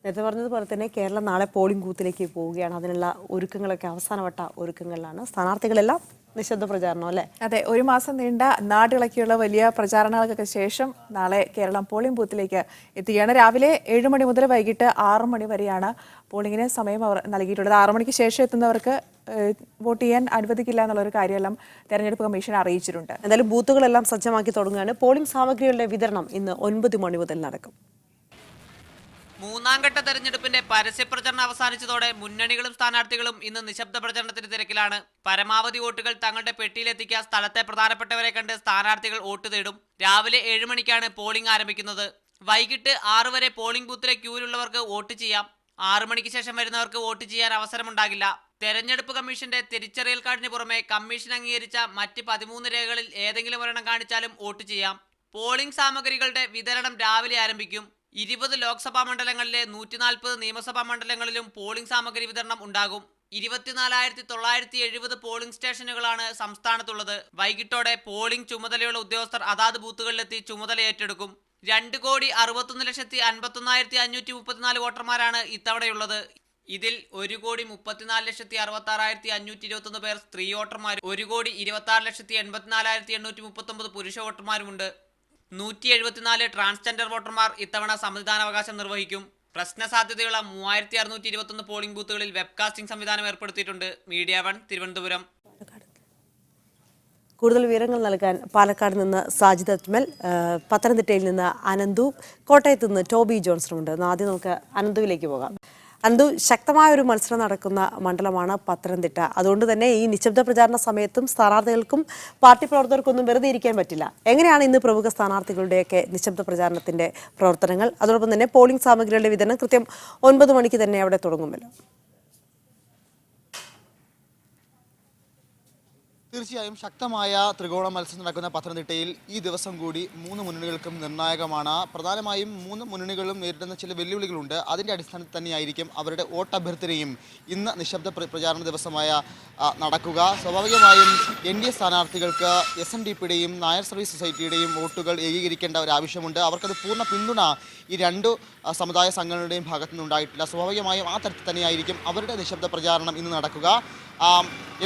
നേരത്തെ പറഞ്ഞതുപോലെ തന്നെ കേരളം നാളെ പോളിംഗ് ബൂത്തിലേക്ക് പോവുകയാണ്. അതിനുള്ള ഒരുക്കങ്ങളൊക്കെ അവസാനവട്ട ഒരുക്കങ്ങളിലാണ്. സ്ഥാനാർത്ഥികളെല്ലാം നിശബ്ദ പ്രചാരണം അല്ലേ? അതെ, ഒരു മാസം നീണ്ട നാടിളക്കിയുള്ള വലിയ പ്രചാരണങ്ങൾക്കൊക്കെ ശേഷം നാളെ കേരളം പോളിംഗ് ബൂത്തിലേക്ക് എത്തുകയാണ്. രാവിലെ 7 മണി മുതൽ വൈകിട്ട് 6 മണി വരെയാണ് പോളിംഗിന് സമയം അവർ നൽകിയിട്ടുള്ളത്. 6 മണിക്ക് ശേഷം എത്തുന്നവർക്ക് വോട്ട് ചെയ്യാൻ അനുവദിക്കില്ല എന്നുള്ളൊരു കാര്യമെല്ലാം തെരഞ്ഞെടുപ്പ് കമ്മീഷൻ അറിയിച്ചിട്ടുണ്ട്. എന്തായാലും ബൂത്തുകളെല്ലാം സജ്ജമാക്കി തുടങ്ങുകയാണ്. പോളിംഗ് സാമഗ്രികളുടെ വിതരണം ഇന്ന് 9 മണി മുതൽ നടക്കും. മൂന്നാം ഘട്ട തെരഞ്ഞെടുപ്പിന്റെ പരസ്യപ്രചരണം അവസാനിച്ചതോടെ മുന്നണികളും സ്ഥാനാർത്ഥികളും ഇന്ന് നിശബ്ദ പ്രചരണത്തിന് തിരക്കിലാണ്. പരമാവധി വോട്ടുകൾ തങ്ങളുടെ പെട്ടിയിലെത്തിക്കാൻ സ്ഥലത്തെ പ്രധാനപ്പെട്ടവരെ കണ്ട് സ്ഥാനാർത്ഥികൾ വോട്ട് തേടും. രാവിലെ 7 മണിക്കാണ് പോളിംഗ് ആരംഭിക്കുന്നത്. വൈകിട്ട് 6 വരെ പോളിംഗ് ബൂത്തിലെ ക്യൂവിലുള്ളവർക്ക് വോട്ട് ചെയ്യാം. 6 മണിക്ക് ശേഷം വരുന്നവർക്ക് വോട്ട് ചെയ്യാൻ അവസരമുണ്ടാകില്ല. തെരഞ്ഞെടുപ്പ് കമ്മീഷന്റെ തിരിച്ചറിയൽ കാർഡിന് പുറമെ കമ്മീഷൻ അംഗീകരിച്ച മറ്റ് 13 രേഖകളിൽ ഏതെങ്കിലും ഒരെണ്ണം കാണിച്ചാലും വോട്ട് ചെയ്യാം. പോളിംഗ് സാമഗ്രികളുടെ വിതരണം രാവിലെ ആരംഭിക്കും. 20 ലോക്സഭാ മണ്ഡലങ്ങളിലെ 140 നിയമസഭാ മണ്ഡലങ്ങളിലും പോളിംഗ് സാമഗ്രി വിതരണം ഉണ്ടാകും. 24,970 പോളിംഗ് സ്റ്റേഷനുകളാണ് സംസ്ഥാനത്തുള്ളത്. വൈകിട്ടോടെ പോളിംഗ് ചുമതലയുള്ള ഉദ്യോഗസ്ഥർ അതാത് ബൂത്തുകളിലെത്തി ചുമതല ഏറ്റെടുക്കും. 2,61,51,534 വോട്ടർമാരാണ് ഇത്തവണയുള്ളത്. ഇതിൽ 1,34,66,521 പേർ സ്ത്രീ വോട്ടർമാരും 1,26,84,839 പുരുഷ വോട്ടർമാരുമുണ്ട്. 174 ട്രാൻസ്ജെൻഡർ വോട്ടർമാർ ഇത്തവണ സമ്മതിദാനാവകാശം നിർവഹിക്കും. പ്രശ്ന സാധ്യതയുള്ള 3,621 പോളിംഗ് ബൂത്തുകളിൽ വെബ്കാസ്റ്റിംഗ് സംവിധാനം ഏർപ്പെടുത്തിയിട്ടുണ്ട്. മീഡിയ 1 തിരുവനന്തപുരം. കൂടുതൽ വിവരങ്ങൾ നൽകാൻ പാലക്കാട് നിന്ന് സാജിദ് അജ്മൽ, പത്തനംതിട്ടയിൽ നിന്ന് അനന്തു, കോട്ടയത്ത് നിന്ന് ടോബി ജോൺസണുണ്ട്. ആദ്യം നമുക്ക് അനന്തുവിലേക്ക് പോകാം. അനന്തു, ശക്തമായ ഒരു മത്സരം നടക്കുന്ന മണ്ഡലമാണ് പത്തനംതിട്ട. അതുകൊണ്ട് തന്നെ ഈ നിശബ്ദ പ്രചാരണ സമയത്തും സ്ഥാനാർത്ഥികൾക്കും പാർട്ടി പ്രവർത്തകർക്കൊന്നും വെറുതെ ഇരിക്കാൻ പറ്റില്ല. എങ്ങനെയാണ് ഇന്ന് പ്രമുഖ സ്ഥാനാർത്ഥികളുടെയൊക്കെ നിശബ്ദ പ്രചാരണത്തിന്റെ പ്രവർത്തനങ്ങൾ? അതോടൊപ്പം തന്നെ പോളിംഗ് സാമഗ്രികളുടെ വിതരണം കൃത്യം 9 മണിക്ക് തന്നെ അവിടെ തുടങ്ങുമല്ലോ. തീർച്ചയായും ശക്തമായ ത്രികോണ മത്സരം നടക്കുന്ന പത്തനംതിട്ടയിൽ ഈ ദിവസം കൂടി 3 മുന്നണികൾക്കും നിർണായകമാണ്. പ്രധാനമായും 3 മുന്നണികളും നേരിടുന്ന ചില വെല്ലുവിളികളുണ്ട്. അതിൻ്റെ അടിസ്ഥാനത്തിൽ തന്നെയായിരിക്കും അവരുടെ വോട്ടഭ്യർത്ഥനയും ഇന്ന് നിശബ്ദ പ്രചാരണ ദിവസമായ നടക്കുക. സ്വാഭാവികമായും NDA സ്ഥാനാർത്ഥികൾക്ക് SNDPയുടെയും നായർ സർവീസ് സൊസൈറ്റിയുടെയും വോട്ടുകൾ ഏകീകരിക്കേണ്ട ഒരു ആവശ്യമുണ്ട്. അവർക്കത് പൂർണ്ണ പിന്തുണ ഈ 2 സമുദായ സംഘടനകളുടെയും ഭാഗത്തു നിന്നുണ്ടായിട്ടില്ല. സ്വാഭാവികമായും ആ തരത്തിൽ തന്നെയായിരിക്കും അവരുടെ നിശബ്ദ പ്രചാരണം ഇന്ന് നടക്കുക.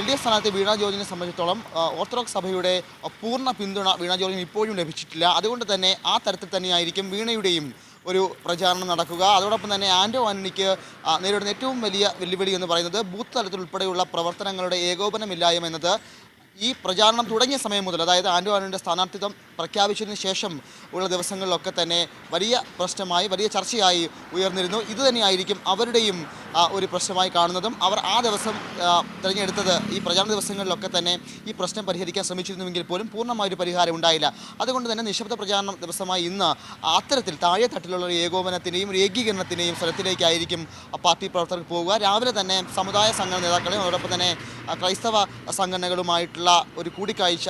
LDF സ്ഥാനാർത്ഥി വീണ ജോർജിനെ സംബന്ധിച്ചിടത്തോളം ഓർത്തഡോക്സ് സഭയുടെ പൂർണ്ണ പിന്തുണ വീണ ജോർജിന് ഇപ്പോഴും ലഭിച്ചിട്ടില്ല. അതുകൊണ്ട് തന്നെ ആ തരത്തിൽ തന്നെയായിരിക്കും വീണയുടെയും ഒരു പ്രചാരണം നടക്കുക. അതോടൊപ്പം തന്നെ ആൻഡോ ആന്റണിക്ക് നേരിടുന്ന ഏറ്റവും വലിയ വെല്ലുവിളി എന്ന് പറയുന്നത് ബൂത്ത് തലത്തിൽ ഉൾപ്പെടെയുള്ള പ്രവർത്തനങ്ങളുടെ ഏകോപനമില്ലായ്മ എന്നത് ഈ പ്രചാരണം തുടങ്ങിയ സമയം മുതൽ, അതായത് ആൻഡോ ആന്റണിയുടെ സ്ഥാനാർത്ഥിത്വം പ്രഖ്യാപിച്ചതിന് ശേഷം ഉള്ള ദിവസങ്ങളിലൊക്കെ തന്നെ വലിയ പ്രശ്നമായി, വലിയ ചർച്ചയായി ഉയർന്നിരുന്നു. ഇതുതന്നെയായിരിക്കും അവരുടെയും ഒരു പ്രശ്നമായി കാണുന്നതും. അവർ ആ ദിവസം തിരഞ്ഞെടുത്തത് ഈ പ്രചാരണ ദിവസങ്ങളിലൊക്കെ തന്നെ ഈ പ്രശ്നം പരിഹരിക്കാൻ ശ്രമിച്ചിരുന്നുവെങ്കിൽ പോലും പൂർണ്ണമായൊരു പരിഹാരം ഉണ്ടായില്ല. അതുകൊണ്ട് തന്നെ നിശബ്ദ പ്രചാരണ ദിവസമായി ഇന്ന് അത്തരത്തിൽ താഴെ തട്ടിലുള്ള ഒരു ഏകോപനത്തിൻ്റെയും ഒരു ഏകീകരണത്തിൻ്റെയും സ്ഥലത്തിലേക്കായിരിക്കും പാർട്ടി പ്രവർത്തകർ പോവുക. രാവിലെ തന്നെ സമുദായ സംഘടന നേതാക്കളെയും അതോടൊപ്പം തന്നെ ക്രൈസ്തവ സംഘടനകളുമായിട്ടുള്ള ഒരു കൂടിക്കാഴ്ച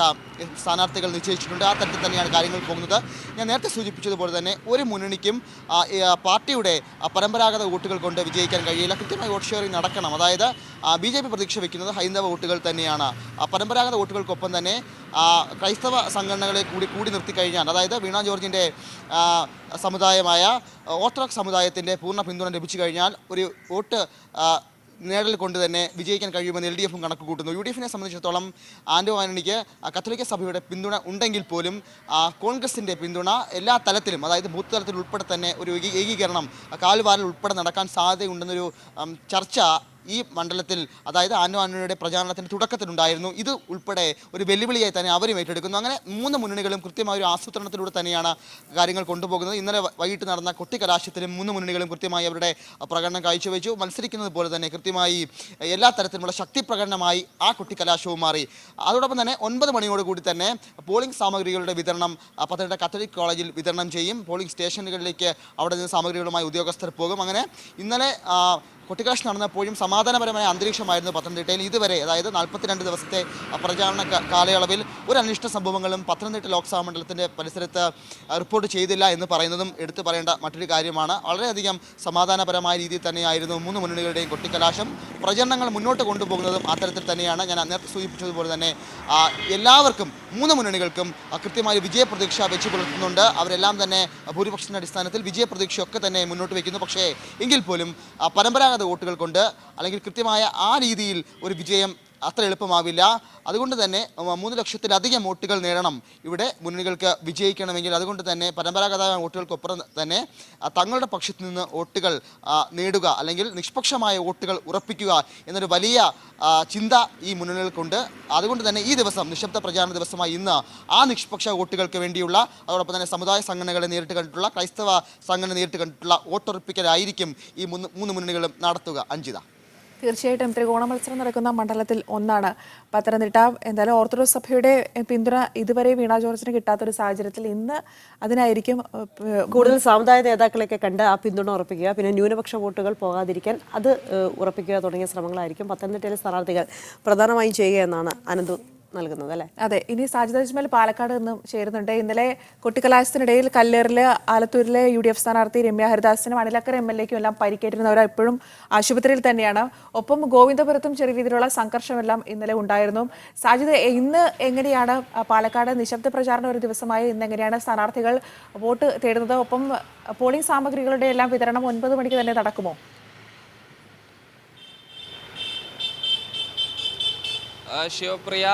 സ്ഥാനാർത്ഥികൾ നിശ്ചയിച്ചിട്ടുണ്ട്. ആ തരത്തിൽ തന്നെയാണ് കാര്യങ്ങൾ പോകുന്നത്. ഞാൻ നേരത്തെ സൂചിപ്പിച്ചതുപോലെ തന്നെ ഒരു മുന്നണിക്കും പാർട്ടിയുടെ പരമ്പരാഗത വോട്ടുകൾ കൊണ്ട് വിജയിക്കാൻ കഴിയില്ല. കൃത്യമായി വോട്ട് ഷെയറിംഗ് നടക്കണം. അതായത് BJP പ്രതീക്ഷ വയ്ക്കുന്നത് ഹൈന്ദവ വോട്ടുകൾ തന്നെയാണ്. പരമ്പരാഗത വോട്ടുകൾക്കൊപ്പം തന്നെ ക്രൈസ്തവ സംഘടനകളെ കൂടി നിർത്തിക്കഴിഞ്ഞാൽ, അതായത് വീണ ജോർജിൻ്റെ സമുദായമായ ഓർത്തഡോക്സ് സമുദായത്തിൻ്റെ പൂർണ്ണ പിന്തുണ ലഭിച്ചു കഴിഞ്ഞാൽ ഒരു വോട്ട് നേടൽ കൊണ്ട് തന്നെ വിജയിക്കാൻ കഴിയുമെന്ന് LDFും കണക്ക് കൂട്ടുന്നു. UDFിനെ സംബന്ധിച്ചിടത്തോളം ആൻഡോ ആന്റണിക്ക് കത്തോലിക്ക സഭയുടെ പിന്തുണ ഉണ്ടെങ്കിൽ പോലും കോൺഗ്രസിൻ്റെ പിന്തുണ എല്ലാ തലത്തിലും, അതായത് ബൂത്ത് തലത്തിൽ ഉൾപ്പെടെ തന്നെ ഒരു ഏകീകരണം കാൽവാരിൽ ഉൾപ്പെടെ നടക്കാൻ സാധ്യതയുണ്ടെന്നൊരു ചർച്ച ഈ മണ്ഡലത്തിൽ, അതായത് ആൻഡോ ആന്റണിയുടെ പ്രചാരണത്തിൻ്റെ തുടക്കത്തിലുണ്ടായിരുന്നു. ഇത് ഉൾപ്പെടെ ഒരു വെല്ലുവിളിയായി തന്നെ അവരും ഏറ്റെടുക്കുന്നു. അങ്ങനെ 3 മുന്നണികളും കൃത്യമായ ഒരു ആസൂത്രണത്തിലൂടെ തന്നെയാണ് കാര്യങ്ങൾ കൊണ്ടുപോകുന്നത്. ഇന്നലെ വൈകിട്ട് നടന്ന കൊട്ടിക്കലാശത്തിലും 3 മുന്നണികളും കൃത്യമായി അവരുടെ പ്രകടനം കാഴ്ചവെച്ചു. മത്സരിക്കുന്നത് പോലെ തന്നെ കൃത്യമായി എല്ലാ തരത്തിലുമുള്ള ശക്തി പ്രകടനമായി ആ കൊട്ടിക്കലാശവും മാറി. അതോടൊപ്പം തന്നെ 9 മണിയോടുകൂടി തന്നെ പോളിംഗ് സാമഗ്രികളുടെ വിതരണം പത്തനംതിട്ട കത്തോലിക് കോളേജിൽ വിതരണം ചെയ്യും. പോളിംഗ് സ്റ്റേഷനുകളിലേക്ക് അവിടെ നിന്ന് സാമഗ്രികളുമായി ഉദ്യോഗസ്ഥർ പോകും. അങ്ങനെ ഇന്നലെ കൊട്ടിക്കലാശം നടന്നപ്പോഴും സമാധാനപരമായ അന്തരീക്ഷമായിരുന്നു പത്തനംതിട്ടയിൽ ഇതുവരെ. അതായത് 42 ദിവസത്തെ പ്രചാരണ കാലയളവിൽ ഒരു അനിഷ്ട സംഭവങ്ങളും പത്തനംതിട്ട ലോക്സഭാ മണ്ഡലത്തിൻ്റെ പരിസരത്ത് റിപ്പോർട്ട് ചെയ്തില്ല എന്ന് പറയുന്നതും എടുത്തു പറയേണ്ട മറ്റൊരു കാര്യമാണ്. വളരെയധികം സമാധാനപരമായ രീതിയിൽ തന്നെയായിരുന്നു മൂന്ന് മുന്നണികളുടെയും കൊട്ടിക്കലാശം. പ്രചരണങ്ങൾ മുന്നോട്ട് കൊണ്ടുപോകുന്നതും അത്തരത്തിൽ തന്നെയാണ്. ഞാൻ നേരത്തെ സൂചിപ്പിച്ചതുപോലെ തന്നെ എല്ലാവർക്കും മൂന്ന് മുന്നണികൾക്കും കൃത്യമായ വിജയപ്രതീക്ഷ വെച്ച് പുലർത്തുന്നുണ്ട്. അവരെല്ലാം തന്നെ ഭൂരിപക്ഷത്തിൻ്റെ അടിസ്ഥാനത്തിൽ വിജയപ്രതീക്ഷയൊക്കെ തന്നെ മുന്നോട്ട് വയ്ക്കുന്നു. പക്ഷേ എങ്കിൽ പോലും പരമ്പരാഗത വോട്ടുകൾ കൊണ്ട് അല്ലെങ്കിൽ കൃത്യമായ ആ രീതിയിൽ ഒരു വിജയം അത്ര എളുപ്പമാവില്ല. അതുകൊണ്ട് തന്നെ 3 ലക്ഷത്തിലധികം വോട്ടുകൾ നേടണം ഇവിടെ മുന്നണികൾക്ക് വിജയിക്കണമെങ്കിൽ. അതുകൊണ്ട് തന്നെ പരമ്പരാഗത വോട്ടുകൾക്കൊപ്പം തന്നെ തങ്ങളുടെ പക്ഷത്തു നിന്ന് വോട്ടുകൾ നേടുക അല്ലെങ്കിൽ നിഷ്പക്ഷമായ വോട്ടുകൾ ഉറപ്പിക്കുക എന്നൊരു വലിയ ചിന്ത ഈ മുന്നണികൾക്കുണ്ട്. അതുകൊണ്ട് തന്നെ ഈ ദിവസം നിശബ്ദ പ്രചാരണ ദിവസമായി ഇന്ന് ആ നിഷ്പക്ഷ വോട്ടുകൾക്ക് വേണ്ടിയുള്ള അതോടൊപ്പം തന്നെ സമുദായ സംഘടനകളെ നേരിട്ട് കണ്ടിട്ടുള്ള ക്രൈസ്തവ സംഘടന നേരിട്ട് കണ്ടിട്ടുള്ള വോട്ടുറപ്പിക്കലായിരിക്കും ഈ മൂന്ന് മുന്നണികളും നടത്തുക. അഞ്ജിത, തീർച്ചയായിട്ടും ത്രികോണ മത്സരം നടക്കുന്ന മണ്ഡലത്തിൽ ഒന്നാണ് പത്തനംതിട്ട. എന്തായാലും ഓർത്തഡോക്സ് സഭയുടെ പിന്തുണ ഇതുവരെ വീണ ജോർജിന് കിട്ടാത്തൊരു സാഹചര്യത്തിൽ ഇന്ന് അതിനായിരിക്കും കൂടുതൽ സാമുദായിക നേതാക്കളെയൊക്കെ കണ്ട് ആ പിന്തുണ ഉറപ്പിക്കുക, പിന്നെ ന്യൂനപക്ഷ വോട്ടുകൾ പോകാതിരിക്കാൻ അത് ഉറപ്പിക്കുക തുടങ്ങിയ ശ്രമങ്ങളായിരിക്കും പത്തനംതിട്ടയിലെ സ്ഥാനാർത്ഥികൾ പ്രധാനമായും ചെയ്യുക എന്നാണ് അനന്തു നൽകുന്നത് അല്ലേ? അതെ. ഇനി സാജിദ് അജ്മൽ പാലക്കാട് നിന്നും ചേരുന്നുണ്ട്. ഇന്നലെ കൊട്ടിക്കലാശത്തിനിടയിൽ കല്ലേറിലെ ആലത്തൂരിലെ UDF സ്ഥാനാർത്ഥി രമ്യ ഹരിദാസിനും അനിലക്കര MLA-ക്കും എല്ലാം പരിക്കേറ്റിരുന്നവർ ഇപ്പോഴും ആശുപത്രിയിൽ തന്നെയാണ്. ഒപ്പം ഗോവിന്ദപുരത്തും ചെറിയ രീതിയിലുള്ള സംഘർഷമെല്ലാം ഇന്നലെ ഉണ്ടായിരുന്നു. സാജിദ്, ഇന്ന് എങ്ങനെയാണ് പാലക്കാട് നിശബ്ദ പ്രചാരണ ഒരു ദിവസമായി ഇന്ന് എങ്ങനെയാണ് സ്ഥാനാർത്ഥികൾ വോട്ട് തേടുന്നത്? ഒപ്പം പോളിംഗ് സാമഗ്രികളുടെ എല്ലാം വിതരണം 9 മണിക്ക് തന്നെ നടക്കുമോ? ശിവപ്രിയ,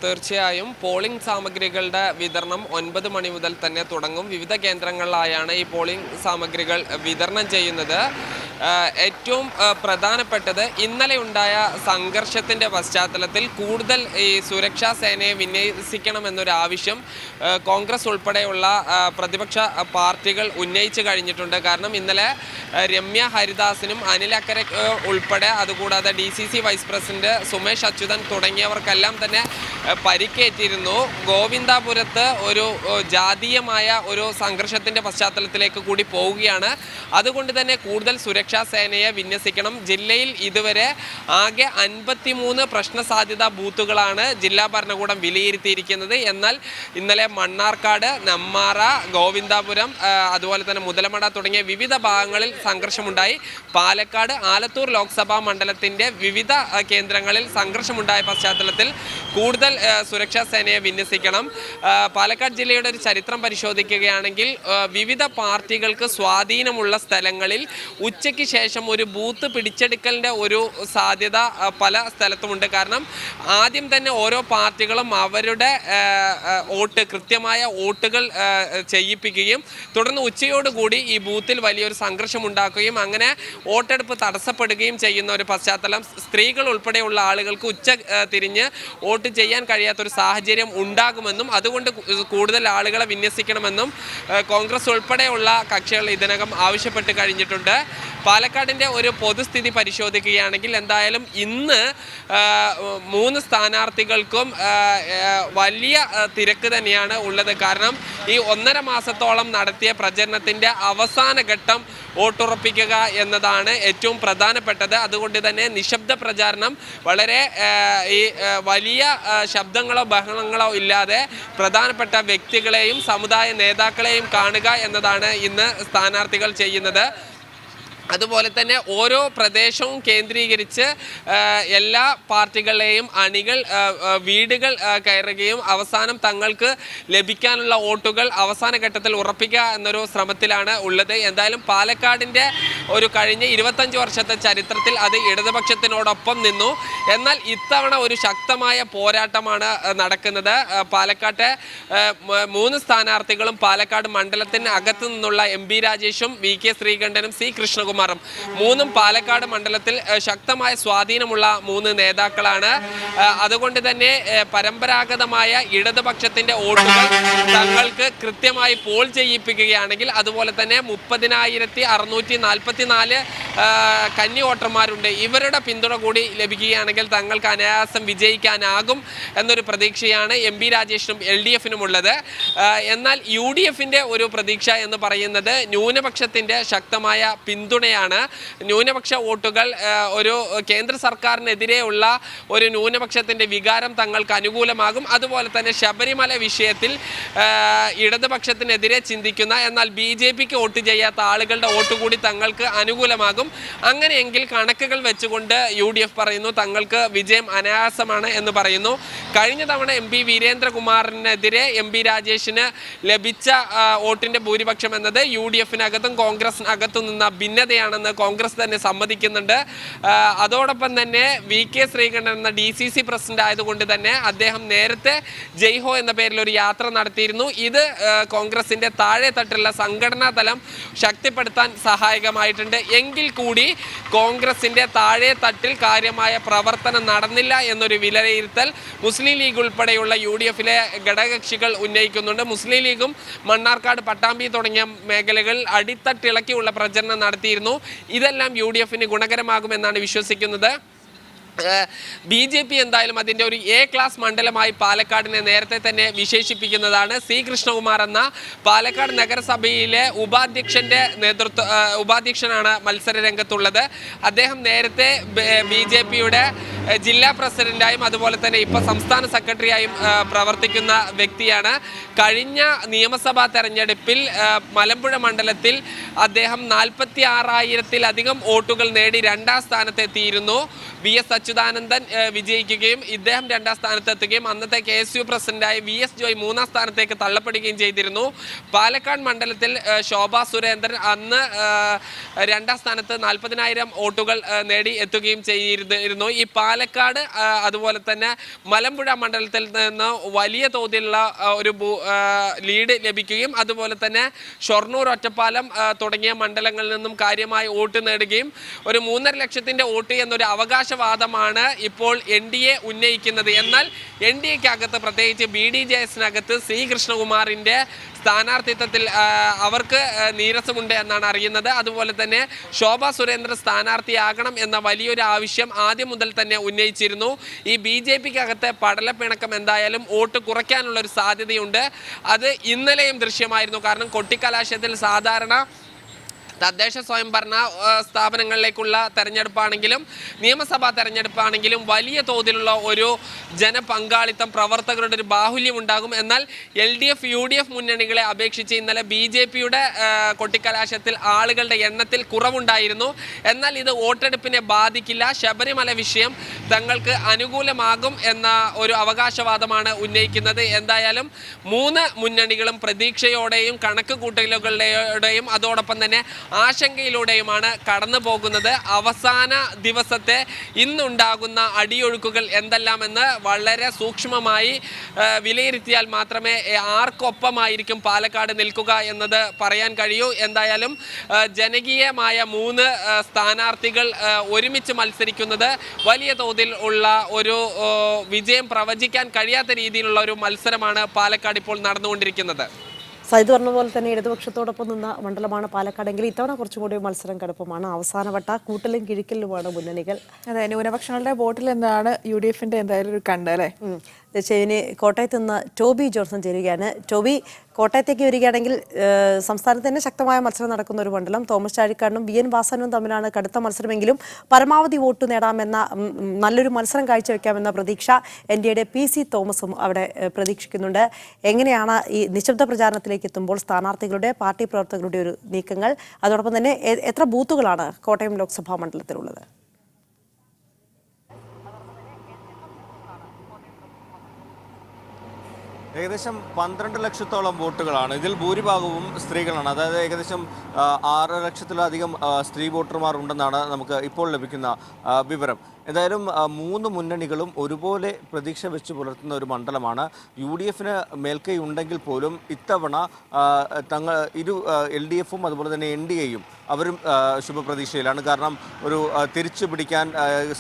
തീർച്ചയായും പോളിംഗ് സാമഗ്രികളുടെ വിതരണം 9 മണി മുതൽ തന്നെ തുടങ്ങും. വിവിധ കേന്ദ്രങ്ങളിലായാണ് ഈ പോളിംഗ് സാമഗ്രികൾ വിതരണം ചെയ്യുന്നത്. ഏറ്റവും പ്രധാനപ്പെട്ടത് ഇന്നലെ ഉണ്ടായ സംഘർഷത്തിൻ്റെ പശ്ചാത്തലത്തിൽ കൂടുതൽ ഈ സുരക്ഷാ സേനയെ വിന്യസിക്കണമെന്നൊരു ആവശ്യം കോൺഗ്രസ് ഉൾപ്പെടെയുള്ള പ്രതിപക്ഷ പാർട്ടികൾ ഉന്നയിച്ചു കഴിഞ്ഞിട്ടുണ്ട്. കാരണം ഇന്നലെ രമ്യ ഹരിദാസിനും അനിലക്കര ഉൾപ്പെടെ, അതുകൂടാതെ DCC vice president Sumesh Achuthan തുടങ്ങിയവർക്കെല്ലാം തന്നെ പരിക്കേറ്റിരുന്നു. ഗോവിന്ദപുരത്ത് ഒരു ജാതീയമായ ഒരു സംഘർഷത്തിൻ്റെ പശ്ചാത്തലത്തിലേക്ക് കൂടി പോവുകയാണ്. അതുകൊണ്ട് തന്നെ കൂടുതൽ സുരക്ഷാ സേനയെ വിന്യസിക്കണം. ജില്ലയിൽ ഇതുവരെ ആകെ 53 പ്രശ്ന സാധ്യതാ ബൂത്തുകളാണ് ജില്ലാ ഭരണകൂടം വിലയിരുത്തിയിരിക്കുന്നത്. എന്നാൽ ഇന്നലെ മണ്ണാർക്കാട്, നെമ്മാറ, ഗോവിന്ദപുരം, അതുപോലെ തന്നെ മുതലമട തുടങ്ങിയ വിവിധ ഭാഗങ്ങളിൽ സംഘർഷമുണ്ടായി. പാലക്കാട്, ആലത്തൂർ ലോക്സഭാ മണ്ഡലത്തിൻ്റെ വിവിധ കേന്ദ്രങ്ങളിൽ സംഘർഷമുണ്ടായ പശ്ചാത്തലത്തിൽ കൂടുതൽ സുരക്ഷാ സേനയെ വിന്യസിക്കണം. പാലക്കാട് ജില്ലയുടെ ഒരു ചരിത്രം പരിശോധിക്കുകയാണെങ്കിൽ വിവിധ പാർട്ടികൾക്ക് സ്വാധീനമുള്ള സ്ഥലങ്ങളിൽ ഉച്ചയ്ക്ക് ശേഷം ഒരു ബൂത്ത് പിടിച്ചെടുക്കലിൻ്റെ ഒരു സാധ്യത പല സ്ഥലത്തുമുണ്ട്. കാരണം ആദ്യം തന്നെ ഓരോ പാർട്ടികളും അവരുടെ കൃത്യമായ വോട്ടുകൾ ചെയ്യിപ്പിക്കുകയും തുടർന്ന് ഉച്ചയോടുകൂടി ഈ ബൂത്തിൽ വലിയൊരു സംഘർഷം ഉണ്ടാക്കുകയും അങ്ങനെ വോട്ടെടുപ്പ് തടസ്സപ്പെടുകയും ചെയ്യുന്ന ഒരു പശ്ചാത്തലം. സ്ത്രീകൾ ഉൾപ്പെടെയുള്ള ആളുകൾക്ക് തിരിഞ്ഞ് വോട്ട് ചെയ്യാൻ കഴിയാത്തൊരു സാഹചര്യം ഉണ്ടാകുമെന്നും അതുകൊണ്ട് കൂടുതൽ ആളുകളെ വിന്യസിക്കണമെന്നും കോൺഗ്രസ് ഉൾപ്പെടെയുള്ള കക്ഷികൾ ഇതിനകം ആവശ്യപ്പെട്ട് കഴിഞ്ഞിട്ടുണ്ട്. പാലക്കാടിൻ്റെ ഒരു പൊതുസ്ഥിതി പരിശോധിക്കുകയാണെങ്കിൽ എന്തായാലും ഇന്ന് 3 സ്ഥാനാർത്ഥികൾക്കും വലിയ തിരക്ക് തന്നെയാണ് ഉള്ളത്. കാരണം ഈ 1.5 മാസത്തോളം നടത്തിയ പ്രചരണത്തിൻ്റെ അവസാന ഘട്ടം വോട്ടുറപ്പിക്കുക എന്നതാണ് ഏറ്റവും പ്രധാനപ്പെട്ടത്. അതുകൊണ്ട് തന്നെ നിശബ്ദ പ്രചാരണം വളരെ വലിയ ശബ്ദങ്ങളോ ബഹളങ്ങളോ ഇല്ലാതെ പ്രധാനപ്പെട്ട വ്യക്തികളെയും സമുദായ നേതാക്കളെയും കാണുക എന്നതാണ് ഇന്ന് സ്ഥാനാർത്ഥികൾ ചെയ്യുന്നത്. അതുപോലെ തന്നെ ഓരോ പ്രദേശവും കേന്ദ്രീകരിച്ച് എല്ലാ പാർട്ടികളെയും അണികൾ വീടുകൾ കയറുകയും അവസാനം തങ്ങൾക്ക് ലഭിക്കാനുള്ള വോട്ടുകൾ അവസാന ഘട്ടത്തിൽ ഉറപ്പിക്കുക എന്നൊരു ശ്രമത്തിലാണ് ഉള്ളത്. എന്തായാലും പാലക്കാടിൻ്റെ ഒരു കഴിഞ്ഞ 25 വർഷത്തെ ചരിത്രത്തിൽ അത് ഇടതുപക്ഷത്തിനോടൊപ്പം നിന്നു. എന്നാൽ ഇത്തവണ ഒരു ശക്തമായ പോരാട്ടമാണ് നടക്കുന്നത്. പാലക്കാട്ടെ 3 സ്ഥാനാർത്ഥികളും പാലക്കാട് മണ്ഡലത്തിന് അകത്തു നിന്നുള്ള MP രാജേഷും VK ശ്രീകണ്ഠനും C കൃഷ്ണകുമാറും മൂന്നും പാലക്കാട് മണ്ഡലത്തിൽ ശക്തമായ സ്വാധീനമുള്ള 3 നേതാക്കളാണ്. അതുകൊണ്ട് തന്നെ പരമ്പരാഗതമായ ഇടതുപക്ഷത്തിന്റെ വോട്ടുകൾ തങ്ങൾക്ക് കൃത്യമായി പോൾ ചെയ്യിപ്പിക്കുകയാണെങ്കിൽ അതുപോലെ തന്നെ 30,644 കന്നി വോട്ടർമാരുണ്ട്. ഇവരുടെ പിന്തുണ കൂടി ലഭിക്കുകയാണെങ്കിൽ തങ്ങൾക്ക് അനായാസം വിജയിക്കാനാകും എന്നൊരു പ്രതീക്ഷയാണ് എം പി രാജേഷിനും LDF-നും ഉള്ളത്. എന്നാൽ UDF-ന്റെ ഒരു പ്രതീക്ഷ എന്ന് പറയുന്നത് ന്യൂനപക്ഷത്തിൻ്റെ ശക്തമായ പിന്തുണയാണ്. ന്യൂനപക്ഷ വോട്ടുകൾ ഒരു കേന്ദ്ര സർക്കാരിനെതിരെയുള്ള ഒരു ന്യൂനപക്ഷത്തിൻ്റെ വികാരം തങ്ങൾക്ക് അനുകൂലമാകും. അതുപോലെ തന്നെ ശബരിമല വിഷയത്തിൽ ഇടതുപക്ഷത്തിനെതിരെ ചിന്തിക്കുന്ന എന്നാൽ BJP-ക്ക് വോട്ട് ചെയ്യാത്ത ആളുകളുടെ വോട്ട് കൂടി തങ്ങൾക്ക് അനുകൂലമാകും. അങ്ങനെയെങ്കിൽ കണക്കുകൾ വെച്ചുകൊണ്ട് UDF പറയുന്നു തങ്ങൾക്ക് വിജയം അനായാസമാണ് എന്ന് പറയുന്നു. കഴിഞ്ഞ തവണ MP വീരേന്ദ്രകുമാറിനെതിരെ MP രാജേഷിന് ലഭിച്ച വോട്ടിൻ്റെ ഭൂരിപക്ഷം എന്നത് UDF-നകത്തും കോൺഗ്രസിനകത്തും നിന്ന ഭിന്നതയാണെന്ന് കോൺഗ്രസ് തന്നെ സമ്മതിക്കുന്നുണ്ട്. അതോടൊപ്പം തന്നെ VK ശ്രീകണ്ഠൻ എന്ന DCC പ്രസിഡന്റ് ആയതുകൊണ്ട് തന്നെ അദ്ദേഹം നേരത്തെ ജയ്ഹോ എന്ന പേരിൽ ഒരു യാത്ര നടത്തിയിരുന്നു. ഇത് കോൺഗ്രസിൻ്റെ താഴെ തട്ടുള്ള സംഘടനാ തലം ശക്തിപ്പെടുത്താൻ സഹായകമായിട്ടുണ്ട്. എങ്കിൽ കൂടി കോൺഗ്രസിൻ്റെ താഴെ തട്ടിൽ കാര്യമായ പ്രവർത്തനം നടന്നില്ല എന്നൊരു വിലയിരുത്തൽ മുസ്ലിം ലീഗ് ഉൾപ്പെടെയുള്ള UDF-ലെ ഘടകകക്ഷികൾ ഉന്നയിക്കുന്നുണ്ട്. മുസ്ലിം ലീഗും മണ്ണാർക്കാട് പട്ടാമ്പി തുടങ്ങിയ മേഖലകളിൽ അടിത്തട്ടിളക്കിയുള്ള പ്രചരണം നടത്തിയിരുന്നു. ഇതെല്ലാം UDF-ന് ഗുണകരമാകുമെന്നാണ് വിശ്വസിക്കുന്നത്. BJP എന്തായാലും അതിൻ്റെ ഒരു A ക്ലാസ് മണ്ഡലമായി പാലക്കാടിനെ നേരത്തെ തന്നെ വിശേഷിപ്പിക്കുന്നതാണ്. C കൃഷ്ണകുമാർ എന്ന പാലക്കാട് നഗരസഭയിലെ ഉപാധ്യക്ഷനാണ് മത്സര രംഗത്തുള്ളത്. അദ്ദേഹം നേരത്തെ BJP-യുടെ ജില്ലാ പ്രസിഡന്റായും അതുപോലെ തന്നെ ഇപ്പോൾ സംസ്ഥാന സെക്രട്ടറിയായും പ്രവർത്തിക്കുന്ന വ്യക്തിയാണ്. കഴിഞ്ഞ നിയമസഭാ തെരഞ്ഞെടുപ്പിൽ മലമ്പുഴ മണ്ഡലത്തിൽ അദ്ദേഹം 46,000-ത്തിലധികം വോട്ടുകൾ നേടി 2ാം സ്ഥാനത്തെത്തിയിരുന്നു. VS അച്യുതാനന്ദൻ വിജയിക്കുകയും ഇദ്ദേഹം 2ാം സ്ഥാനത്തെത്തുകയും അന്നത്തെ KSU പ്രസിഡന്റായ VS ജോയ് 3ാം സ്ഥാനത്തേക്ക് തള്ളപ്പെടുകയും ചെയ്തിരുന്നു. പാലക്കാട് മണ്ഡലത്തിൽ ശോഭാ സുരേന്ദ്രൻ അന്ന് 2ാം സ്ഥാനത്ത് 40,000 വോട്ടുകൾ നേടി എത്തുകയും ചെയ്തിരുന്നു. ഈ പാലക്കാട് അതുപോലെ തന്നെ മലമ്പുഴ മണ്ഡലത്തിൽ നിന്ന് വലിയ തോതിലുള്ള ഒരു ലീഡ് ലഭിക്കുകയും അതുപോലെ തന്നെ ഷൊർണൂർ, ഒറ്റപ്പാലം തുടങ്ങിയ മണ്ഡലങ്ങളിൽ നിന്നും കാര്യമായി വോട്ട് നേടുകയും ഒരു 3.5 ലക്ഷത്തിൻ്റെ വോട്ട് എന്നൊരു അവകാശവാദമാണ് ഇപ്പോൾ NDA ഉന്നയിക്കുന്നത്. എന്നാൽ NDA-ക്കകത്ത് പ്രത്യേകിച്ച് BDJS-നകത്ത് C കൃഷ്ണകുമാറിൻ്റെ സ്ഥാനാർത്ഥിത്വത്തിൽ അവർക്ക് നീരസമുണ്ട് എന്നാണ് അറിയുന്നത്. അതുപോലെ തന്നെ ശോഭാ സുരേന്ദ്രൻ സ്ഥാനാർത്ഥിയാകണം എന്ന വലിയൊരു ആവശ്യം ആദ്യം മുതൽ തന്നെ ഉന്നയിച്ചിരുന്നു. ഈ BJP-ക്കകത്തെ പടലപ്പിണക്കം എന്തായാലും വോട്ട് കുറയ്ക്കാനുള്ളൊരു സാധ്യതയുണ്ട്. അത് ഇന്നലെയും ദൃശ്യമായിരുന്നു. കാരണം കൊട്ടിക്കലാശത്തിൽ സാധാരണ തദ്ദേശ സ്വയംഭരണ സ്ഥാപനങ്ങളിലേക്കുള്ള തെരഞ്ഞെടുപ്പാണെങ്കിലും നിയമസഭാ തെരഞ്ഞെടുപ്പാണെങ്കിലും വലിയ തോതിലുള്ള ഒരു ജനപങ്കാളിത്തം, പ്രവർത്തകരുടെ ഒരു ബാഹുല്യം ഉണ്ടാകും. എന്നാൽ LDF UDF മുന്നണികളെ അപേക്ഷിച്ച് ഇന്നലെ BJP-യുടെ കൊട്ടിക്കലാശത്തിൽ ആളുകളുടെ എണ്ണത്തിൽ കുറവുണ്ടായിരുന്നു. എന്നാൽ ഇത് വോട്ടെടുപ്പിനെ ബാധിക്കില്ല, ശബരിമല വിഷയം തങ്ങൾക്ക് അനുകൂലമാകും എന്ന ഒരു അവകാശവാദമാണ് ഉന്നയിക്കുന്നത്. എന്തായാലും 3 മുന്നണികളും പ്രതീക്ഷയോടെയും കണക്ക് കൂട്ടലുകളുടെയും അതോടൊപ്പം തന്നെ ആശങ്കയിലൂടെയുമാണ് കടന്നു പോകുന്നത്. അവസാന ദിവസത്തെ ഇന്നുണ്ടാകുന്ന അടിയൊഴുക്കുകൾ എന്തെല്ലാമെന്ന് വളരെ സൂക്ഷ്മമായി വിലയിരുത്തിയാൽ മാത്രമേ ആർക്കൊപ്പമായിരിക്കും പാലക്കാട് നിൽക്കുക എന്നത് പറയാൻ കഴിയൂ. എന്തായാലും ജനകീയമായ 3 സ്ഥാനാർത്ഥികൾ ഒരുമിച്ച് മത്സരിക്കുന്നത് വലിയ തോതിൽ ഉള്ള ഒരു വിജയം പ്രവചിക്കാൻ കഴിയാത്ത രീതിയിലുള്ള ഒരു മത്സരമാണ് പാലക്കാട് ഇപ്പോൾ നടന്നുകൊണ്ടിരിക്കുന്നത്. സൈദ് പറഞ്ഞ പോലെ തന്നെ ഇടതുപക്ഷത്തോടൊപ്പം നിന്ന മണ്ഡലമാണ് പാലക്കാടെങ്കിൽ ഇത്തവണ കുറച്ചും കൂടി മത്സരം കടുപ്പമാണ്. അവസാനവട്ട കൂട്ടലും കിഴിക്കലുമാണ് മുന്നണികൾ. അതെ, ന്യൂനപക്ഷങ്ങളുടെ വോട്ടിൽ എന്താണ് UDF-ന്റെ എന്തായാലും ഒരു കണ്ട് അല്ലേ. ഇനി കോട്ടയത്ത് നിന്ന് ടോബി ജോൺസൺ ചേരുകയാണ്. ടോബി, കോട്ടയത്തേക്ക് വരികയാണെങ്കിൽ സംസ്ഥാനത്ത് തന്നെ ശക്തമായ മത്സരം നടക്കുന്ന ഒരു മണ്ഡലം. തോമസ് ചാഴിക്കാടനും BN വാസനും തമ്മിലാണ് കടുത്ത മത്സരമെങ്കിലും പരമാവധി വോട്ട് നേടാമെന്ന നല്ലൊരു മത്സരം കാഴ്ചവെക്കാമെന്ന പ്രതീക്ഷ NDA-യുടെ PC തോമസും അവിടെ പ്രതീക്ഷിക്കുന്നുണ്ട്. എങ്ങനെയാണ് ഈ നിശബ്ദ പ്രചാരണത്തിലേക്ക് എത്തുമ്പോൾ സ്ഥാനാർത്ഥികളുടെ പാർട്ടി പ്രവർത്തകരുടെ ഒരു നീക്കങ്ങൾ? അതോടൊപ്പം തന്നെ എത്ര ബൂത്തുകളാണ് കോട്ടയം ലോക്സഭാ മണ്ഡലത്തിലുള്ളത്? ഏകദേശം 12 ലക്ഷത്തോളം വോട്ടുകളാണ്. ഇതിൽ ഭൂരിഭാഗവും സ്ത്രീകളാണ്. അതായത് ഏകദേശം 6 ലക്ഷത്തിലധികം സ്ത്രീ വോട്ടർമാർ ഉണ്ടെന്നാണ് നമുക്ക് ഇപ്പോൾ ലഭിക്കുന്ന വിവരം. എന്തായാലും മൂന്ന് മുന്നണികളും ഒരുപോലെ പ്രതീക്ഷ വെച്ച് പുലർത്തുന്ന ഒരു മണ്ഡലമാണ്. UDFന് മേൽക്കൈ ഉണ്ടെങ്കിൽ പോലും ഇത്തവണ LDFും അതുപോലെ തന്നെ NDAയും അവരും ശുഭപ്രതീക്ഷയിലാണ്. കാരണം ഒരു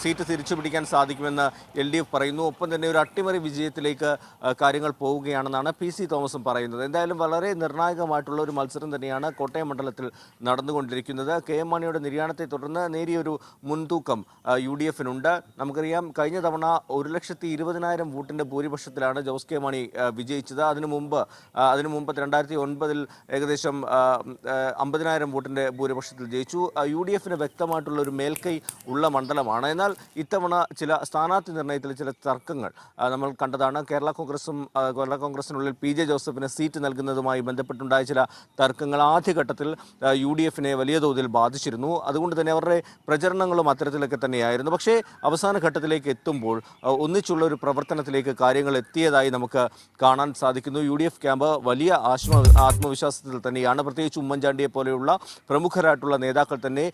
സീറ്റ് തിരിച്ചു പിടിക്കാൻ സാധിക്കുമെന്ന് LDF പറയുന്നു. ഒപ്പം തന്നെ ഒരു അട്ടിമറി വിജയത്തിലേക്ക് കാര്യങ്ങൾ പോവുകയാണെന്നാണ് PC തോമസും പറയുന്നത്. എന്തായാലും വളരെ നിർണായകമായിട്ടുള്ള ഒരു മത്സരം തന്നെയാണ് കോട്ടയം മണ്ഡലത്തിൽ നടന്നുകൊണ്ടിരിക്കുന്നത്. KM മാണിയുടെ നിര്യാണത്തെ തുടർന്ന് നേരിയൊരു മുൻതൂക്കം UDFനുണ്ട്. നമുക്കറിയാം, കഴിഞ്ഞ തവണ 1,20,000 വോട്ടിൻ്റെ ഭൂരിപക്ഷത്തിലാണ് ജോസ് കെ മാണി വിജയിച്ചത്. അതിനു മുമ്പ് 2009 ഏകദേശം 50,000 വോട്ടിൻ്റെ ഭൂരിപക്ഷത്തിൽ ജയിച്ചു. UDFന് വ്യക്തമായിട്ടുള്ള ഒരു മേൽക്കൈ ഉള്ള മണ്ഡലമാണ്. എന്നാൽ ഇത്തവണ ചില സ്ഥാനാർത്ഥി നിർണയത്തിൽ ചില തർക്കങ്ങൾ നമ്മൾ കണ്ടതാണ്. കേരള കോൺഗ്രസിനുള്ളിൽ PJ ജോസഫിന് സീറ്റ് നൽകുന്നതുമായി ബന്ധപ്പെട്ടുണ്ടായ ചില തർക്കങ്ങൾ ആദ്യഘട്ടത്തിൽ UDFനെ വലിയ തോതിൽ ബാധിച്ചിരുന്നു. അതുകൊണ്ട് തന്നെ അവരുടെ പ്രചരണങ്ങളും അത്തരത്തിലൊക്കെ തന്നെയായിരുന്നു. പക്ഷേ അവസാന ഘട്ടത്തിലേക്ക് എത്തുമ്പോൾ ഒന്നിച്ചുള്ള ഒരു പ്രവർത്തനത്തിലേക്ക് കാര്യങ്ങൾ എത്തിയതായി നമുക്ക് കാണാൻ സാധിക്കുന്നു. UDF ക്യാമ്പ് വലിയ ആത്മവിശ്വാസത്തിൽ തന്നെയാണ്. പ്രത്യേകിച്ച് ഉമ്മൻചാണ്ടിയെ പോലെയുള്ള പ്രമുഖരായിട്ടുള്ള നേതാക്കൾ തന്നെ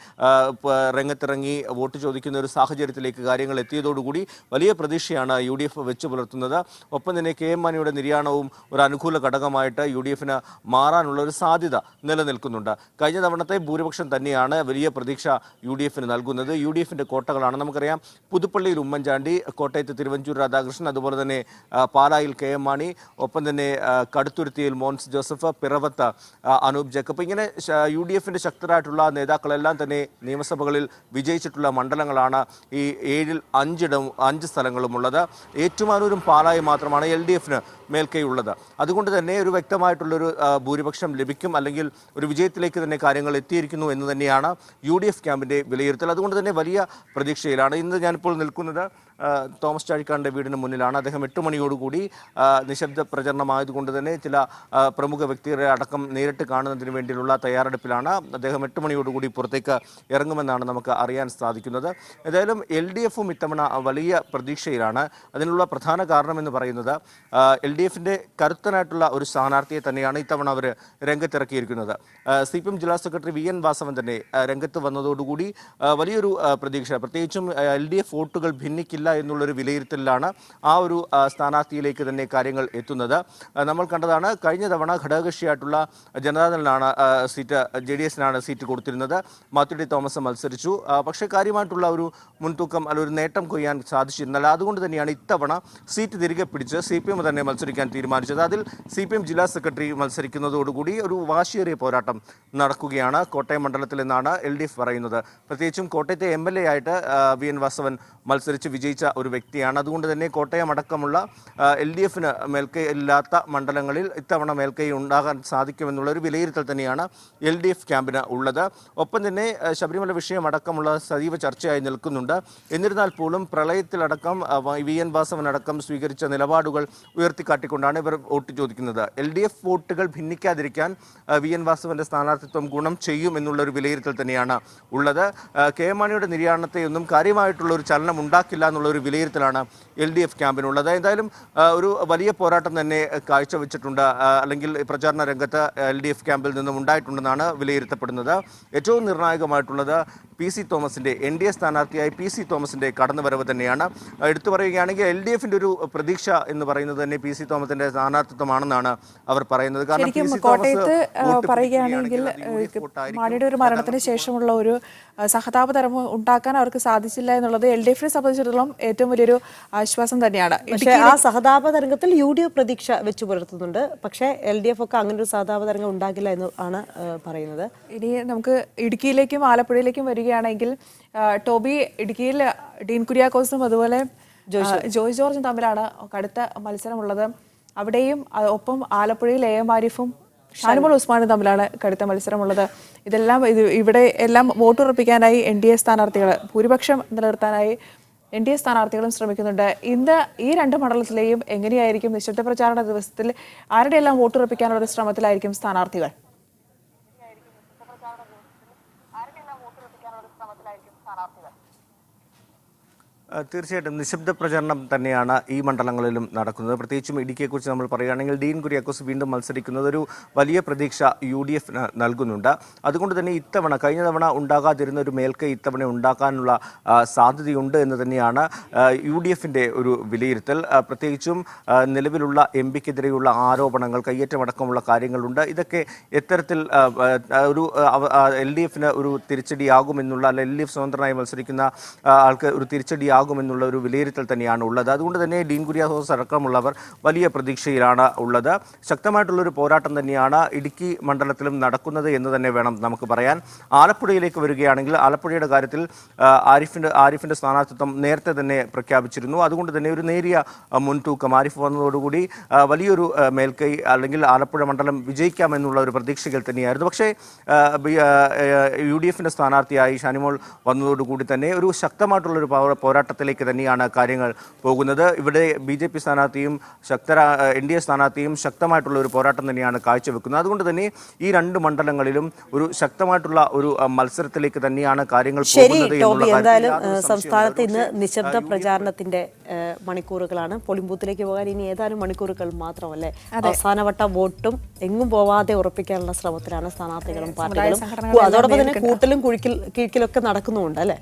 രംഗത്തിറങ്ങി വോട്ട് ചോദിക്കുന്ന ഒരു സാഹചര്യത്തിലേക്ക് കാര്യങ്ങൾ എത്തിയതോടുകൂടി വലിയ പ്രതീക്ഷയാണ് UDF വെച്ച് പുലർത്തുന്നത്. ഒപ്പം തന്നെ KM മാണിയുടെ നിര്യാണവും ഒരു അനുകൂല ഘടകമായിട്ട് UDFന് മാറാനുള്ള ഒരു സാധ്യത നിലനിൽക്കുന്നുണ്ട്. കഴിഞ്ഞ തവണത്തെ ഭൂരിപക്ഷം തന്നെയാണ് വലിയ പ്രതീക്ഷ UDFന് നൽകുന്നത്. UDFിൻ്റെ കോട്ടകളാണ്. നമുക്കറിയാം, പുതുപ്പള്ളിയിൽ ഉമ്മൻചാണ്ടി, കോട്ടയത്ത് തിരുവഞ്ചൂർ രാധാകൃഷ്ണൻ, അതുപോലെ തന്നെ പാലായിൽ KM മാണി, ഒപ്പം തന്നെ കടുത്തുരുത്തിയിൽ മോൻസ് ജോസഫ്, പിറവത്ത് അനൂപ് ജേക്കബ്. ഇങ്ങനെ UDFിൻ്റെ ശക്തരായിട്ടുള്ള നേതാക്കളെല്ലാം തന്നെ നിയമസഭകളിൽ വിജയിച്ചിട്ടുള്ള മണ്ഡലങ്ങളാണ് ഈ 7-ൽ 5 സ്ഥലങ്ങളുമുള്ളത്. ഏറ്റുമാനൂരും പാലായും മാത്രമാണ് LDFന് മേൽക്കൈ ഉള്ളത്. അതുകൊണ്ട് തന്നെ ഒരു വ്യക്തമായിട്ടുള്ളൊരു ഭൂരിപക്ഷം ലഭിക്കും, അല്ലെങ്കിൽ ഒരു വിജയത്തിലേക്ക് തന്നെ കാര്യങ്ങൾ എത്തിയിരിക്കുന്നു എന്ന് തന്നെയാണ് UDF ക്യാമ്പിൻ്റെ വിലയിരുത്തൽ. അതുകൊണ്ട് തന്നെ വലിയ പ്രതീക്ഷയിലാണ്. ഇന്ന് ഞാനിപ്പോൾ നിൽക്കുന്നത് തോമസ് ചാഴിക്കാടിൻ്റെ വീടിന് മുന്നിലാണ്. അദ്ദേഹം 8 മണിയോടുകൂടി നിശബ്ദ പ്രചരണമായതുകൊണ്ട് തന്നെ ചില പ്രമുഖ വ്യക്തികളെ അടക്കം നേരിട്ട് കാണുന്നതിന് വേണ്ടിയുള്ള തയ്യാറെടുപ്പിലാണ്. അദ്ദേഹം 8 മണിയോടുകൂടി പുറത്തേക്ക് ഇറങ്ങുമെന്നാണ് നമുക്ക് അറിയാൻ സാധിക്കുന്നത്. ഏതായാലും LDFും ഇത്തവണ വലിയ പ്രതീക്ഷയിലാണ്. അതിനുള്ള പ്രധാന കാരണമെന്ന് പറയുന്നത് LDFിൻ്റെ കരുത്തനായിട്ടുള്ള ഒരു സ്ഥാനാർത്ഥിയെ തന്നെയാണ് ഇത്തവണ അവർ രംഗത്തിറക്കിയിരിക്കുന്നത്. CPM ജില്ലാ സെക്രട്ടറി VN വാസവൻ തന്നെ രംഗത്ത് വന്നതോടുകൂടി വലിയൊരു പ്രതീക്ഷ, പ്രത്യേകിച്ചും LDF വോട്ടുകൾ ഭിന്നിക്കില്ല എന്നുള്ളൊരു വിലയിരുത്തലിലാണ് ആ ഒരു സ്ഥാനാർത്ഥിയിലേക്ക് തന്നെ കാര്യങ്ങൾ എത്തുന്നത്. നമ്മൾ കണ്ടതാണ്, കഴിഞ്ഞ തവണ ഘടകകക്ഷിയായിട്ടുള്ള ജനതാദളിനാണ് സീറ്റ്, JDSനാണ് സീറ്റ് കൊടുത്തിരുന്നത്. മാത്യു ടി തോമസ് മത്സരിച്ചു. പക്ഷേ കാര്യമായിട്ടുള്ള ഒരു മുൻതൂക്കം ഒരു നേട്ടം കൊയ്യാൻ സാധിച്ചിരുന്നില്ല. അതുകൊണ്ട് തന്നെയാണ് ഇത്തവണ സീറ്റ് തിരികെ പിടിച്ച് CPM തന്നെ മത്സരിക്കാൻ തീരുമാനിച്ചത്. അതിൽ CPM ജില്ലാ സെക്രട്ടറി മത്സരിക്കുന്നതോടുകൂടി ഒരു വാശിയേറിയ പോരാട്ടം നടക്കുകയാണ് കോട്ടയം മണ്ഡലത്തിൽ എന്നാണ് LDF പറയുന്നത്. പ്രത്യേകിച്ചും കോട്ടയത്തെ MLA ആയിട്ട് VN വാസവൻ മത്സരിച്ച് വിജയിച്ച ഒരു വ്യക്തിയാണ്. അതുകൊണ്ട് തന്നെ കോട്ടയം അടക്കമുള്ള LDFന് മേൽക്കൈ ഇല്ലാത്ത മണ്ഡലങ്ങളിൽ ഇത്തവണ മേൽക്കൈ ഉണ്ടാകാൻ സാധിക്കുമെന്നുള്ള ഒരു വിലയിരുത്തൽ തന്നെയാണ് LDF ക്യാമ്പിന് ഉള്ളത്. ഒപ്പം തന്നെ ശബരിമല വിഷയം അടക്കമുള്ള സജീവ ചർച്ചയായി നിൽക്കുന്നുണ്ട്. എന്നിരുന്നാൽ പോലും പ്രളയത്തിലടക്കം VN വാസവൻ അടക്കം സ്വീകരിച്ച നിലപാടുകൾ ഉയർത്തിക്കാട്ടിക്കൊണ്ടാണ് ഇവർ വോട്ട് ചോദിക്കുന്നത്. LDF വോട്ടുകൾ ഭിന്നിക്കാതിരിക്കാൻ VN വാസവന്റെ സ്ഥാനാർത്ഥിത്വം ഗുണം ചെയ്യും എന്നുള്ളൊരു വിലയിരുത്തൽ തന്നെയാണ് ഉള്ളത്. KM മാണിയുടെ നിര്യാണത്തെയൊന്നും കാര്യമായിട്ടുള്ള ഒരു ചലനം ഉണ്ടാക്കില്ല എന്നുള്ളൊരു വിലയിരുത്തലാണ് LDF ക്യാമ്പിനുള്ളത്. എന്തായാലും ഒരു വലിയ പോരാട്ടം തന്നെ കാഴ്ചവെച്ചിട്ടുണ്ട്, അല്ലെങ്കിൽ പ്രചാരണ രംഗത്ത് LDF ക്യാമ്പിൽ നിന്നും ഉണ്ടായിട്ടുണ്ടെന്നാണ് വിലയിരുത്തപ്പെടുന്നത്. ഏറ്റവും നിർണായകമായിട്ടുള്ളത് PC തോമസിൻ്റെ NDA സ്ഥാനാർത്ഥിയായി PC തോമസിൻ്റെ കടന്നുവരവ് തന്നെയാണ്. എടുത്തു പറയുകയാണെങ്കിൽ LDFിൻ്റെ ഒരു പ്രതീക്ഷ എന്ന് പറയുന്നത് തന്നെ PC തോമസിൻ്റെ സ്ഥാനാർത്ഥിത്വമാണെന്നാണ് അവർ പറയുന്നത്. കാരണം കോട്ടയത്ത് പറയുകയാണെങ്കിൽ മാണിയുടെ ഒരു മരണത്തിന് ശേഷമുള്ള ഒരു സഹതാപതരം ഉണ്ടാക്കാൻ അവർക്ക് സാധിച്ചില്ല എന്നുള്ളത് LDFിനെ സംബന്ധിച്ചിടത്തോളം ഏറ്റവും വലിയൊരു ആശ്വാസം തന്നെയാണ്. പക്ഷേ ആ സഹതാപ തരംഗത്തിൽ UDF പ്രതീക്ഷ വെച്ച് പുലർത്തുന്നുണ്ട്. പക്ഷേ LDF ഒക്കെ അങ്ങനെ ഒരു സഹതാപ തരംഗം ഉണ്ടാകില്ല എന്ന് ആണ് പറയുന്നത്. ഇനി നമുക്ക് ഇടുക്കിയിലേക്കും ആലപ്പുഴയിലേക്കും വരികയാണെങ്കിൽ ടോബി, ഇടുക്കിയിൽ ഡീൻ കുര്യാക്കോസും അതുപോലെ ജോയ് ജോർജും തമ്മിലാണ് കടുത്ത മത്സരമുള്ളത്. അവിടെയും ഒപ്പം ആലപ്പുഴയിൽ AM ആരിഫും ഷാനിമോൾ ഉസ്മാനും തമ്മിലാണ് കടുത്ത മത്സരമുള്ളത്. ഇതെല്ലാം ഇവിടെ എല്ലാം വോട്ടുറപ്പിക്കാനായി NDA സ്ഥാനാർത്ഥികൾ, ഭൂരിപക്ഷം നിലനിർത്താനായി NDA സ്ഥാനാർത്ഥികളും ശ്രമിക്കുന്നുണ്ട്. ഇന്ന് ഈ 2 മണ്ഡലത്തിലെയും എങ്ങനെയായിരിക്കും നിശബ്ദ പ്രചാരണ ദിവസത്തിൽ ആരുടെയെല്ലാം വോട്ടുറപ്പിക്കാനുള്ള ഒരു ശ്രമത്തിലായിരിക്കും സ്ഥാനാർത്ഥികൾ? തീർച്ചയായിട്ടും നിശബ്ദ പ്രചരണം തന്നെയാണ് ഈ മണ്ഡലങ്ങളിലും നടക്കുന്നത്. പ്രത്യേകിച്ചും ഇടുക്കിയെക്കുറിച്ച് നമ്മൾ പറയുകയാണെങ്കിൽ ഡീൻ കുര്യാക്കോസ് വീണ്ടും മത്സരിക്കുന്നത് ഒരു വലിയ പ്രതീക്ഷ UDF നൽകുന്നുണ്ട്. അതുകൊണ്ട് തന്നെ ഇത്തവണ കഴിഞ്ഞ തവണ ഉണ്ടാകാതിരുന്ന ഒരു മേൽക്കൈ ഇത്തവണ ഉണ്ടാക്കാനുള്ള സാധ്യതയുണ്ട് എന്ന് തന്നെയാണ് UDFിൻ്റെ ഒരു വിലയിരുത്തൽ. പ്രത്യേകിച്ചും നിലവിലുള്ള MP-ക്കെതിരെയുള്ള ആരോപണങ്ങൾ, കയ്യേറ്റമടക്കമുള്ള കാര്യങ്ങളുണ്ട്. ഇതൊക്കെ എത്തരത്തിൽ ഒരു LDFന് ഒരു തിരിച്ചടിയാകുമെന്നുള്ള, അല്ല LDF സ്വതന്ത്രനായി മത്സരിക്കുന്ന ആൾക്ക് ഒരു തിരിച്ചടിയാകുമെന്നുള്ള ഒരു വിലയിരുത്തൽ തന്നെയാണ് ഉള്ളത്. അതുകൊണ്ട് തന്നെ ഡീൻ കുര്യാക്കോസ് അടക്കമുള്ളവർ വലിയ പ്രതീക്ഷയിലാണ് ഉള്ളത്. ശക്തമായിട്ടുള്ളൊരു പോരാട്ടം തന്നെയാണ് ഇടുക്കി മണ്ഡലത്തിലും നടക്കുന്നത് എന്ന് തന്നെ വേണം നമുക്ക് പറയാൻ. ആലപ്പുഴയിലേക്ക് വരികയാണെങ്കിൽ ആലപ്പുഴയുടെ കാര്യത്തിൽ ആരിഫിൻ്റെ സ്ഥാനാർത്ഥിത്വം നേരത്തെ തന്നെ പ്രഖ്യാപിച്ചിരുന്നു. അതുകൊണ്ട് തന്നെ ഒരു നേരിയ മുൻതൂക്കം ആരിഫ് വന്നതോടുകൂടി വലിയൊരു മേൽക്കൈ അല്ലെങ്കിൽ ആലപ്പുഴ മണ്ഡലം വിജയിക്കാമെന്നുള്ള ഒരു പ്രതീക്ഷകൾ തന്നെയായിരുന്നു. പക്ഷേ UDFിൻ്റെ സ്ഥാനാർത്ഥിയായി ഷാനിമോൾ വന്നതോടുകൂടി തന്നെ ഒരു ശക്തമായിട്ടുള്ളൊരു പോരാട്ടത്തിലേക്ക് തന്നെയാണ് കാര്യങ്ങൾ പോകുന്നത്. ഇവിടെ BJP സ്ഥാനാർത്ഥിയും NDA സ്ഥാനാർത്ഥിയും ശക്തമായിട്ടുള്ള ഒരു പോരാട്ടം തന്നെയാണ് കാഴ്ചവെക്കുന്നത്. അതുകൊണ്ട് തന്നെ ഈ രണ്ട് മണ്ഡലങ്ങളിലും ഒരു ശക്തമായിട്ടുള്ള ഒരു മത്സരത്തിലേക്ക് തന്നെയാണ് കാര്യങ്ങൾ പോകുന്നത്. എന്തായാലും സംസ്ഥാനത്ത് ഇന്ന് നിശബ്ദ പ്രചാരണത്തിന്റെ മണിക്കൂറുകളാണ്. പോളിംഗ് ബൂത്തിലേക്ക് പോകാൻ ഇനി ഏതാനും മണിക്കൂറുകൾ മാത്രമല്ലേ. അവസാനവട്ട വോട്ടും എങ്ങും പോവാതെ ഉറപ്പിക്കാനുള്ള ശ്രമത്തിലാണ് സ്ഥാനാർത്ഥികളും പാർട്ടികളും. അതോടൊപ്പം തന്നെ കൂട്ടലും കിഴിക്കലൊക്കെ നടക്കുന്നുണ്ട് അല്ലേ.